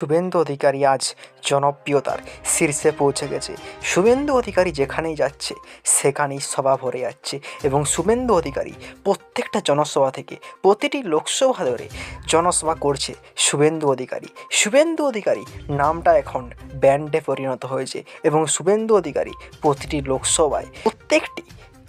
শুভেন্দু অধিকারী আজ জনপ্রিয়তার শীর্ষে পৌঁছে গেছে। শুভেন্দু অধিকারী যেখানেই যাচ্ছে সেখানেই সভা ভরে যাচ্ছে এবং শুভেন্দু অধিকারী প্রত্যেকটা জনসভা থেকে প্রতিটি লোকসভা ধরে জনসভা করছে শুভেন্দু অধিকারী। শুভেন্দু অধিকারী নামটা এখন ব্র্যান্ডে পরিণত হয়েছে এবং শুভেন্দু অধিকারী প্রতিটি লোকসভায় প্রত্যেকটি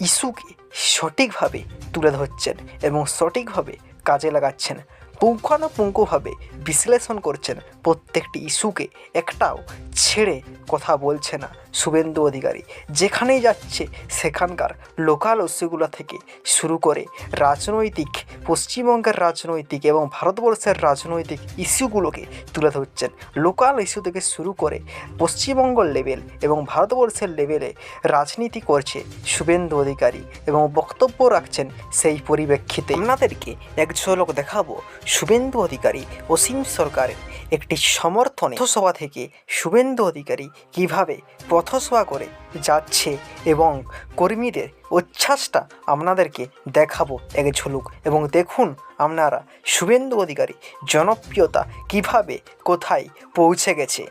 ইস্যুকে সঠিকভাবে তুলে ধরছেন এবং সঠিকভাবে কাজে লাগাচ্ছেন, পুঙ্খানুপুঙ্খভাবে বিশ্লেষণ করছেন, প্রত্যেকটি ইস্যুকে একটাও ছেড়ে কথা বলছে না শুভেন্দু অধিকারী। যেখানেই যাচ্ছে সেখানকার লোকাল ইস্যুগুলো থেকে শুরু করে রাজনৈতিক, পশ্চিমবঙ্গের রাজনৈতিক এবং ভারতবর্ষের রাজনৈতিক ইস্যুগুলোকে তুলে ধরছেন। লোকাল ইস্যু থেকে শুরু করে পশ্চিমবঙ্গ লেভেল এবং ভারতবর্ষের লেভেলে রাজনীতি করছে শুভেন্দু অধিকারী এবং বক্তব্য রাখছেন। সেই পরিপ্রেক্ষিতে আপনাদেরকে এক ঝলক দেখাবো শুভেন্দু অধিকারী অসীম সরকারের একটি সমর্থনে পথসভা থেকে শুভেন্দু অধিকারী কীভাবে পথসভা করে যাচ্ছে এবং কর্মীদের উচ্ছ্বাসটা আপনাদেরকে দেখাবো এক ঝলক। এবং দেখুন আপনারা শুভেন্দু অধিকারী জনপ্রিয়তা কিভাবে কোথায় পৌঁছে গেছে।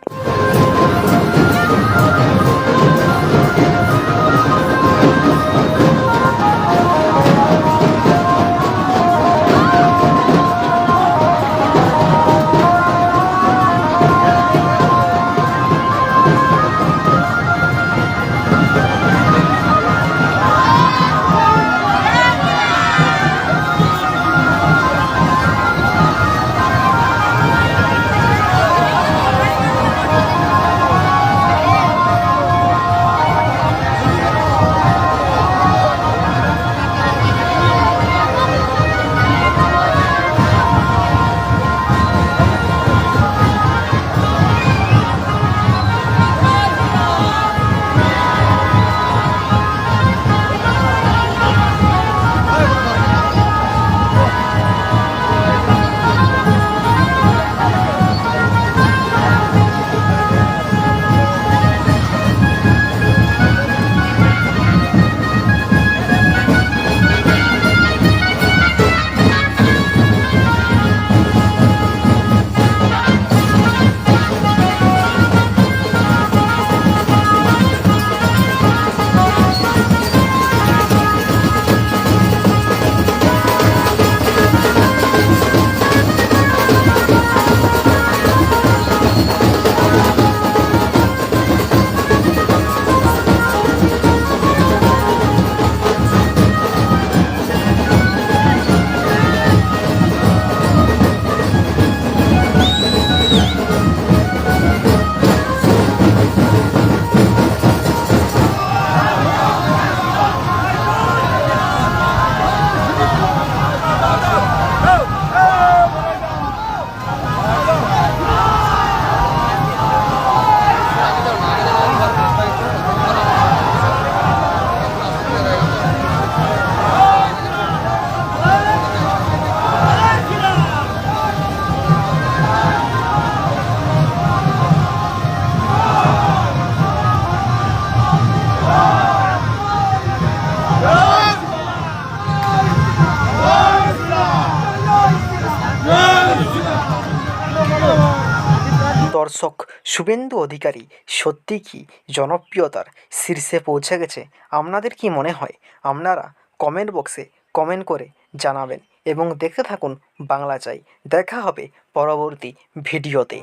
দর্শক, শুভেন্দু অধিকারী সত্যি কি জনপ্রিয়তার শীর্ষে পৌঁছে গেছে? আপনাদের কি মনে হয়? আপনারা কমেন্ট বক্সে কমেন্ট করে জানাবেন এবং দেখতে থাকুন বাংলা চাই। দেখা হবে পরবর্তী ভিডিওতে।